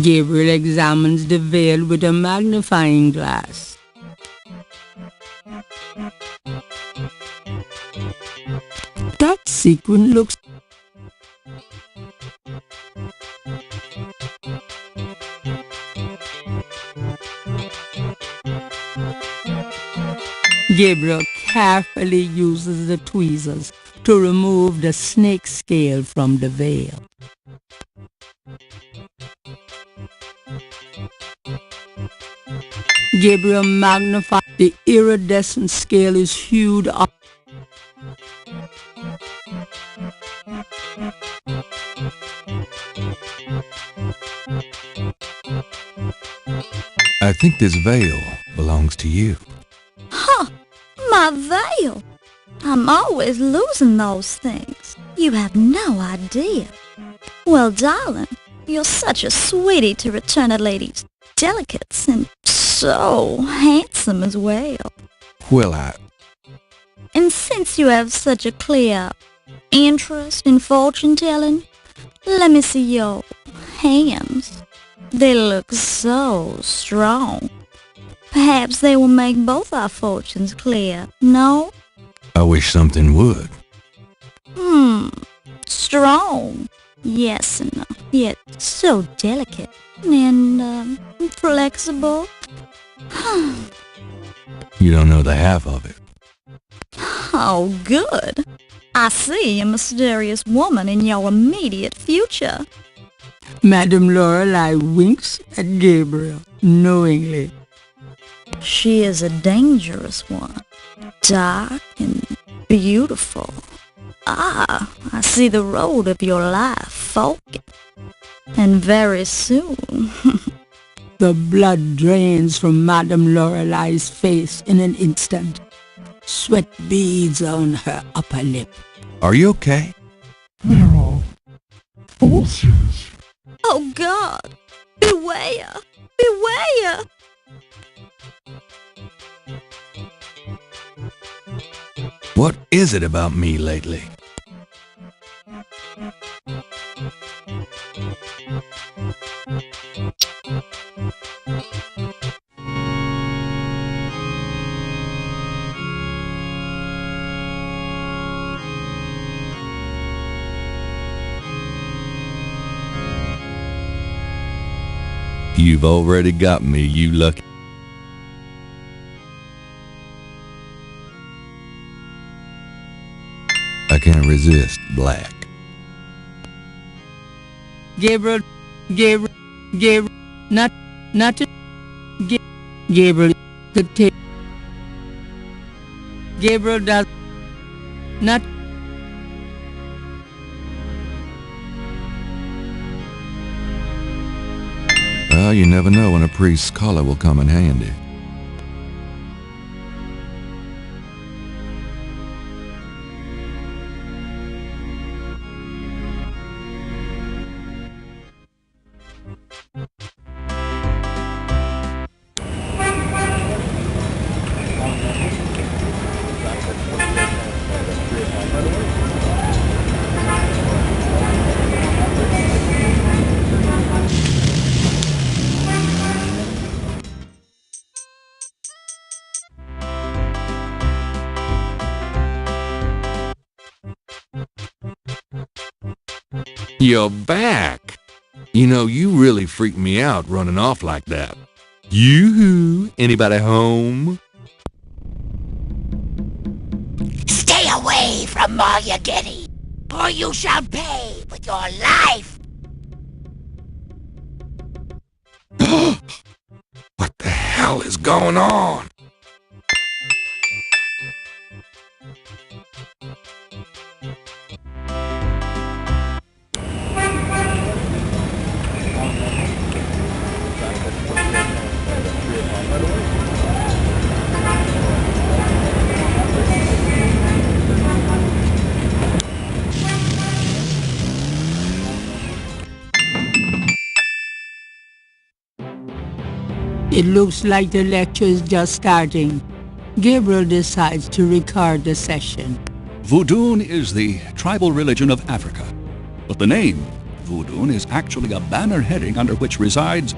Gabriel examines the veil with a magnifying glass. That sequin looks... Gabriel carefully uses the tweezers to remove the snake scale from the veil. Gabriel magnifies the iridescent scale is hewed up. I think this veil belongs to you. Huh, my veil. I'm always losing those things. You have no idea. Well, darling, you're such a sweetie to return a lady's delicates and so handsome as well. Well, And since you have such a clear interest in fortune-telling, let me see your hands. They look so strong. Perhaps they will make both our fortunes clear, no? I wish something would. Strong. Yes, and yet so delicate and flexible. You don't know the half of it. Oh, good. I see a mysterious woman in your immediate future. Madame Lorelei winks at Gabriel knowingly. She is a dangerous one, dark and beautiful. Ah, I see the road of your life forking. And very soon... The blood drains from Madame Lorelei's face in an instant. Sweat beads on her upper lip. Are you okay? They're all forces. Oh, God! Beware! Beware! What is it about me lately? You've already got me, you lucky. I can't resist black. Gabriel, not to... Gabriel could take... Gabriel does not... Well, you never know when a priest's collar will come in handy. You're back. You know, you really freaked me out running off like that. Yoo-hoo! Anybody home? Stay away from Maryagetti, or you shall pay with your life. What the hell is going on? It looks like the lecture is just starting. Gabriel decides to record the session. Voodoo is the tribal religion of Africa, but the name Voodoo is actually a banner heading under which resides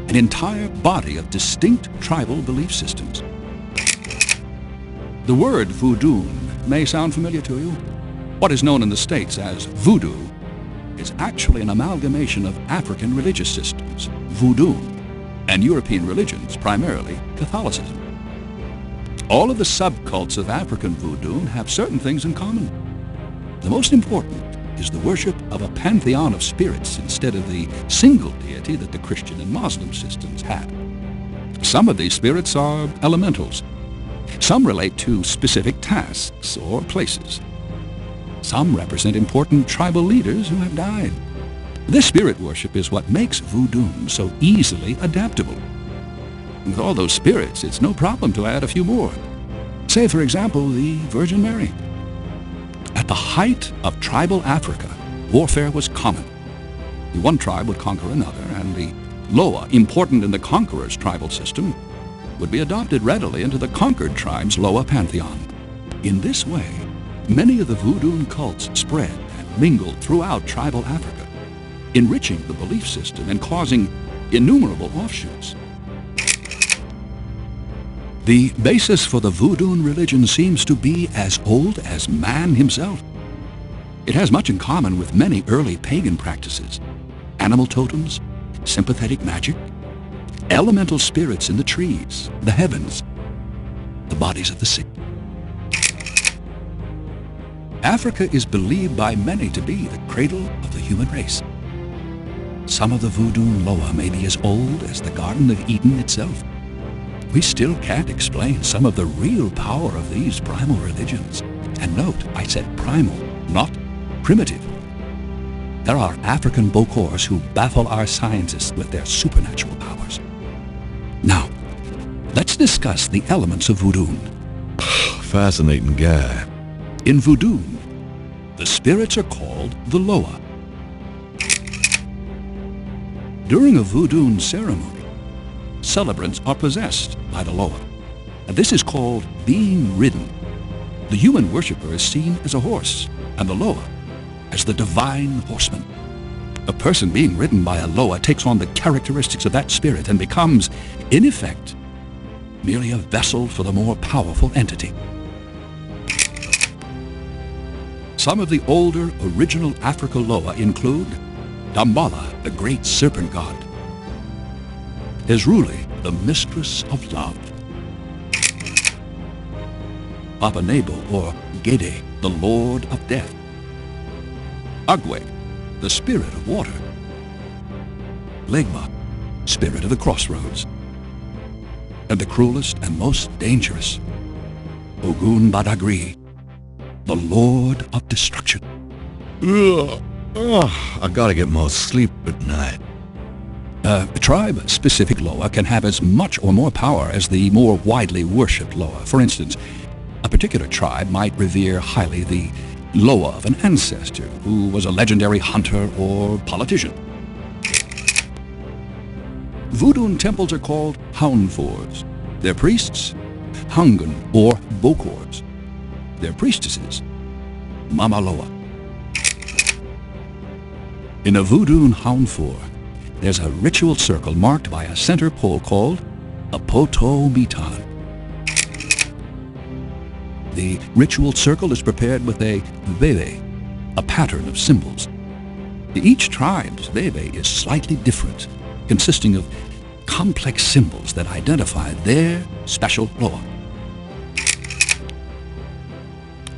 an entire body of distinct tribal belief systems. The word voodoo may sound familiar to you. What is known in the States as voodoo is actually an amalgamation of African religious systems, voodoo, and European religions, primarily Catholicism. All of the subcults of African voodoo have certain things in common. The most important is the worship of a pantheon of spirits instead of the single deity that the Christian and Muslim systems have. Some of these spirits are elementals. Some relate to specific tasks or places. Some represent important tribal leaders who have died. This spirit worship is what makes voodoo so easily adaptable. With all those spirits, it's no problem to add a few more. Say, for example, the Virgin Mary. At the height of tribal Africa, warfare was common. The one tribe would conquer another, and the Loa, important in the conqueror's tribal system, would be adopted readily into the conquered tribe's Loa pantheon. In this way, many of the voodoo cults spread and mingled throughout tribal Africa, enriching the belief system and causing innumerable offshoots. The basis for the voodoo religion seems to be as old as man himself. It has much in common with many early pagan practices: animal totems, sympathetic magic, elemental spirits in the trees, the heavens, the bodies of the sick. Africa is believed by many to be the cradle of the human race. Some of the voodoo Loa may be as old as the Garden of Eden itself. We still can't explain some of the real power of these primal religions. And note, I said primal, not primitive. There are African Bokors who baffle our scientists with their supernatural powers. Now, let's discuss the elements of voodoo. Fascinating guy. In voodoo, the spirits are called the Loa. During a voodoo ceremony, celebrants are possessed by the Loa, and this is called being ridden. The human worshipper is seen as a horse, and the Loa as the divine horseman. A person being ridden by a Loa takes on the characteristics of that spirit and becomes, in effect, merely a vessel for the more powerful entity. Some of the older original Africa Loa include Dambala, the great serpent god; Ezruli, the mistress of love; Papanebo, or Gede, the lord of death; Agwe, the spirit of water; Legba, spirit of the crossroads; and the cruelest and most dangerous, Ogun Badagri, the lord of destruction. Ugh. Oh, I gotta get more sleep at night. A tribe-specific Loa can have as much or more power as the more widely worshipped Loa. For instance, a particular tribe might revere highly the Loa of an ancestor who was a legendary hunter or politician. Voodoo temples are called Hounfors. Their priests, Hungan or Bokors. Their priestesses, Mama Loa. In a voodoo Hounfor, there's a ritual circle marked by a center pole called a poto mitan. The ritual circle is prepared with a veve, a pattern of symbols. Each tribe's veve is slightly different, consisting of complex symbols that identify their special Loa.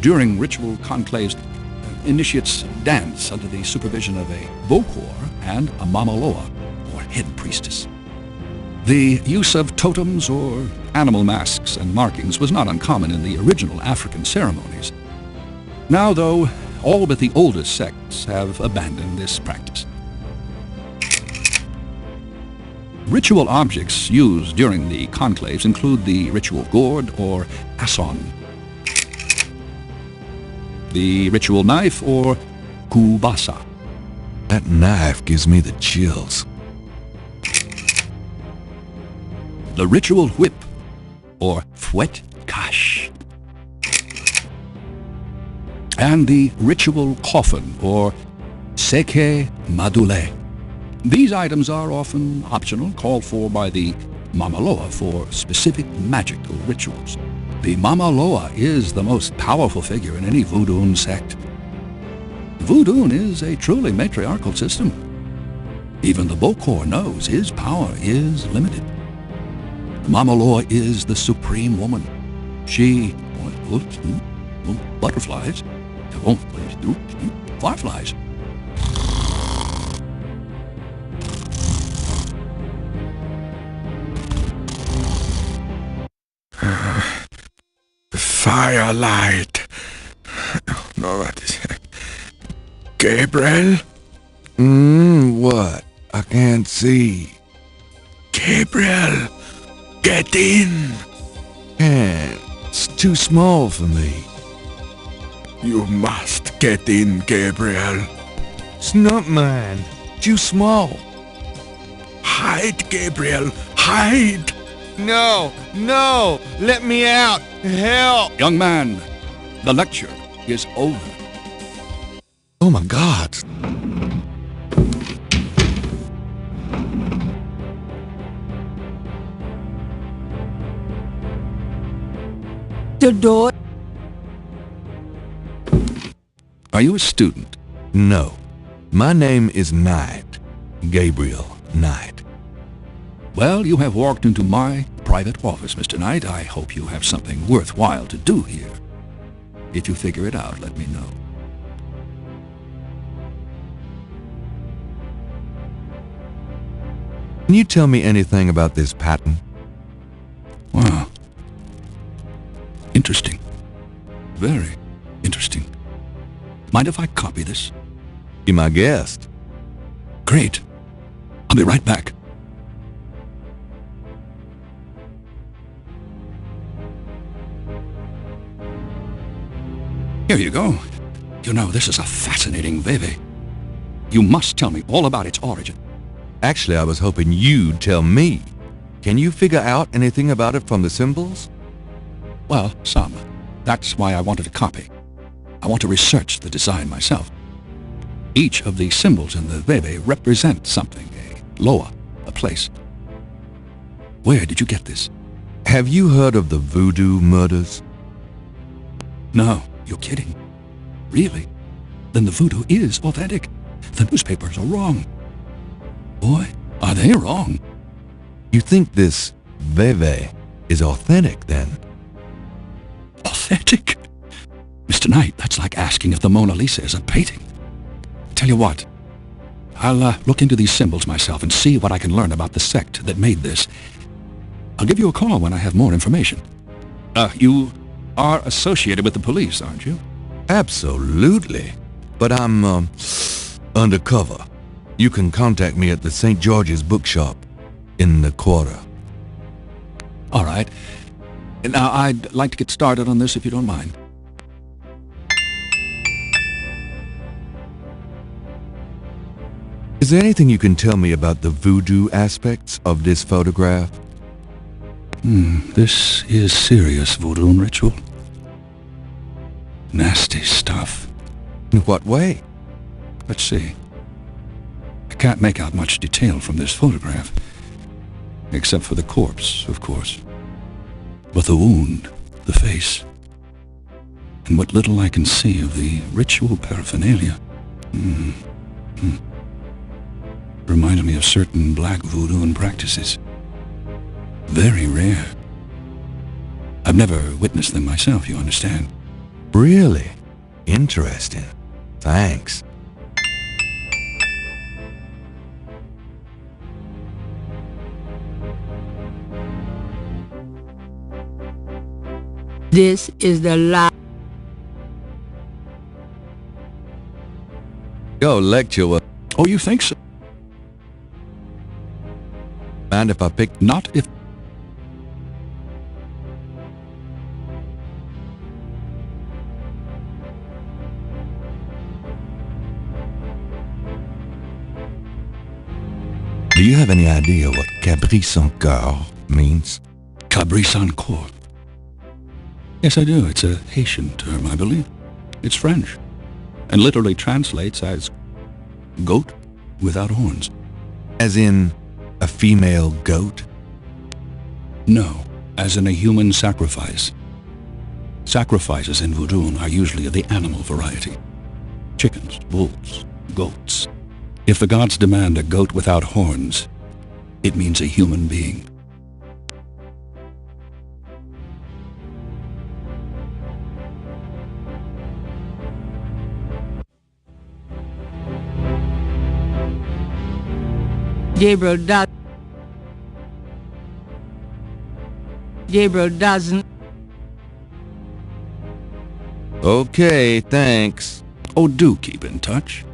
During ritual conclaves, initiates dance under the supervision of a Bokor and a Mama Loa, or head priestess. The use of totems or animal masks and markings was not uncommon in the original African ceremonies. Now, though, all but the oldest sects have abandoned this practice. Ritual objects used during the conclaves include the ritual gourd or asson, the ritual knife or kubasa. That knife gives me the chills. The ritual whip or fouet cache. And the ritual coffin, or seke madule. These items are often optional, called for by the Mamaloa for specific magical rituals. The Mamaloa is the most powerful figure in any Voodoo sect. Voodoo is a truly matriarchal system. Even the Bokor knows his power is limited. Mamaloa is the supreme woman. She... butterflies. Fireflies. Firelight. No, what is it? Gabriel? What? I can't see. Gabriel, get in. Can't. It's too small for me. You must get in, Gabriel. It's not mine. Too small. Hide, Gabriel, hide. No, no, let me out. Help. Young man, the lecture is over. Oh my God. The door. Are you a student? No. My name is Knight. Gabriel Knight. Well, you have walked into my private office, Mr. Knight. I hope you have something worthwhile to do here. If you figure it out, let me know. Can you tell me anything about this pattern? Wow. Interesting. Very interesting. Mind if I copy this? Be my guest. Great. I'll be right back. Here you go. You know, this is a fascinating veve. You must tell me all about its origin. Actually, I was hoping you'd tell me. Can you figure out anything about it from the symbols? Well, some. That's why I wanted a copy. I want to research the design myself. Each of the symbols in the veve represents something, a loa, a place. Where did you get this? Have you heard of the Voodoo murders? No, you're kidding. Really? Then the voodoo is authentic. The newspapers are wrong. Boy, are they wrong. You think this veve is authentic, then? Authentic? Mr. Knight, that's like asking if the Mona Lisa is a painting. Tell you what, I'll look into these symbols myself and see what I can learn about the sect that made this. I'll give you a call when I have more information. You are associated with the police, aren't you? Absolutely. But I'm, undercover. You can contact me at the St. George's bookshop in the quarter. All right. Now, I'd like to get started on this if you don't mind. Is there anything you can tell me about the voodoo aspects of this photograph? This is serious voodoo ritual. Nasty stuff. In what way? Let's see. I can't make out much detail from this photograph. Except for the corpse, of course. But the wound, the face, and what little I can see of the ritual paraphernalia. Reminds me of certain black voodoo practices. Very rare. I've never witnessed them myself, you understand? Really? Interesting. Thanks. This is the last. Your lecture was... Oh, you think so? Mind if I pick... Not if... Do you have any idea what Cabri sans cœur means? Cabri sans corps. Yes, I do. It's a Haitian term, I believe. It's French, and literally translates as goat without horns. As in a female goat? No, as in a human sacrifice. Sacrifices in voodoo are usually of the animal variety. Chickens, bulls, goats. If the gods demand a goat without horns, it means a human being. Gabriel doesn't. Okay, thanks. Oh, do keep in touch.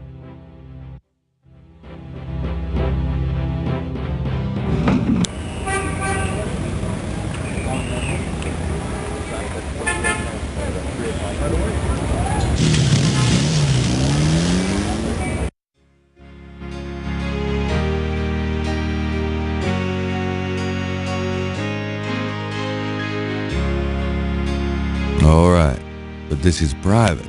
All right, but this is private.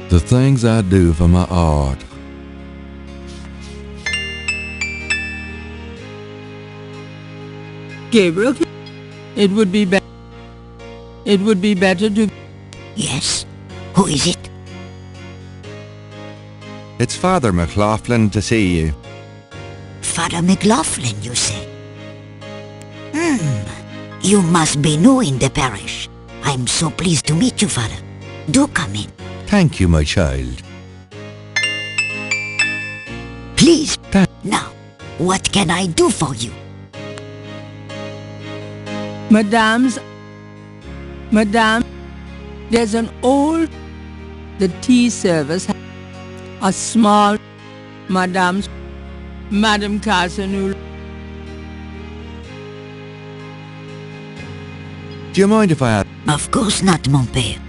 The things I do for my art. Gabriel, it would be better to... Yes? Who is it? It's Father McLaughlin to see you. Father McLaughlin, you say? You must be new in the parish. I'm so pleased to meet you, Father. Do come in. Thank you, my child. Please. Now, what can I do for you? Madame, there's an old... The tea service... A small... Madame Carson who... Do you mind if I ask? Of course not, mon père.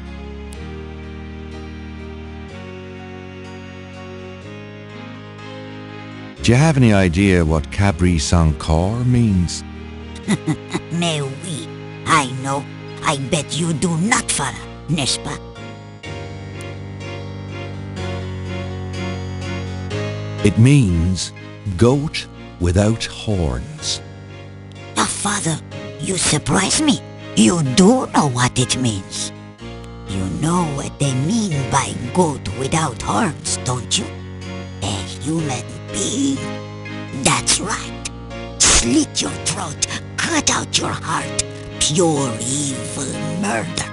Do you have any idea what Cabri Sankor means? Mais oui, I know. I bet you do not, Father, n'est-ce pas? It means goat without horns. Oh, Father, you surprise me. You do know what it means. You know what they mean by goat without horns, don't you? A human being. That's right. Slit your throat, cut out your heart. Pure evil murder.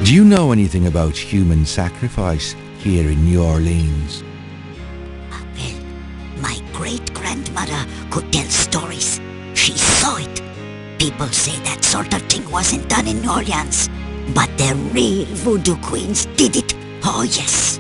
Do you know anything about human sacrifice here in New Orleans? Well, my great-grandmother could tell stories. She saw it. People say that sort of thing wasn't done in New Orleans. But the real voodoo queens did it. Oh, yes.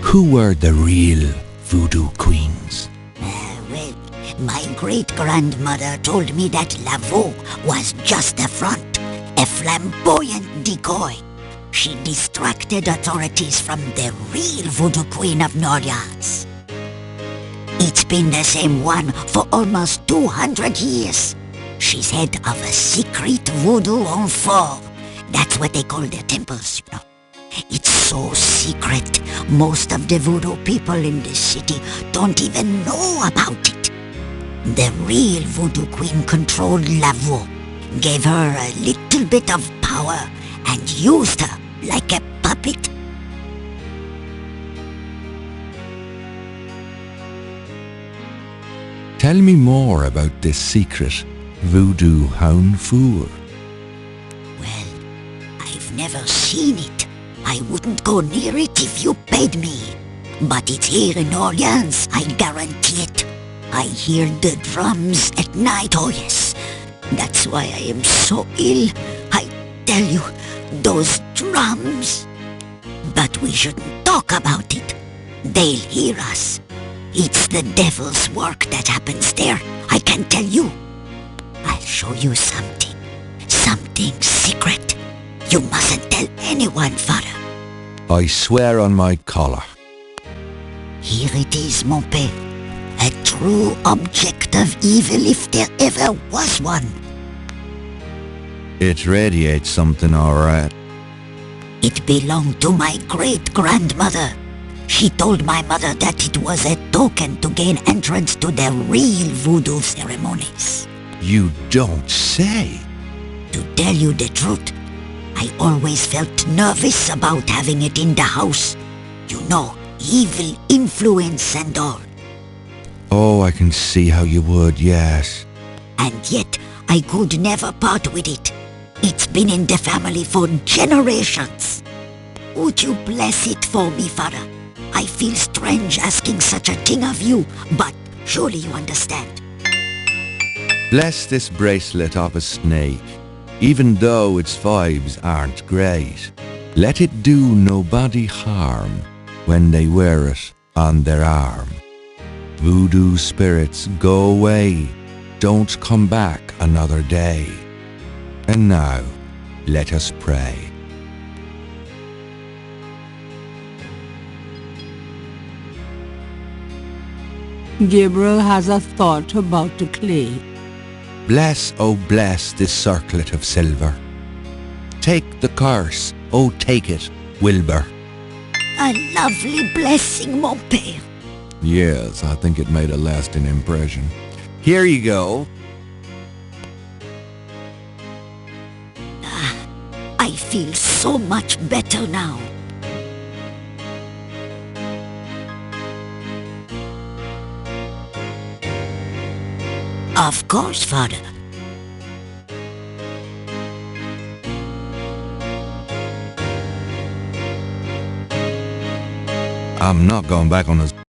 Who were the real voodoo queens? Well, my great-grandmother told me that Laveau was just a front, a flamboyant decoy. She distracted authorities from the real voodoo queen of New Orleans. It's been the same one for almost 200 years. She's head of a secret voodoo enfant. That's what they call their temples, you know. It's so secret, most of the voodoo people in the city don't even know about it. The real voodoo queen controlled Laveau, gave her a little bit of power, and used her like a puppet. Tell me more about this secret voodoo hound four. Well, I've never seen it. I wouldn't go near it if you paid me. But it's here in Orleans, I guarantee it. I hear the drums at night, oh yes. That's why I am so ill. I tell you, those drums. But But we shouldn't talk about it. They'll hear us. It's the devil's work that happens there, I can tell you. I'll show you something. Something secret. You mustn't tell anyone, Father. I swear on my collar. Here it is, mon père. A true object of evil if there ever was one. It radiates something, all right. It belonged to my great-grandmother. She told my mother that it was a token to gain entrance to the real voodoo ceremonies. You don't say. To tell you the truth, I always felt nervous about having it in the house. You know, evil influence and all. Oh, I can see how you would, yes. And yet, I could never part with it. It's been in the family for generations. Would you bless it for me, Father? I feel strange asking such a thing of you, but surely you understand. Bless this bracelet of a snake, even though its vibes aren't great. Let it do nobody harm when they wear it on their arm. Voodoo spirits, go away, don't come back another day. And now, let us pray. Gabriel has a thought about the clay. Bless, oh bless this circlet of silver. Take the curse, oh take it, Wilbur. A lovely blessing, mon père. Yes, I think it made a lasting impression. Here you go. I feel so much better now. Of course, Father. I'm not going back on this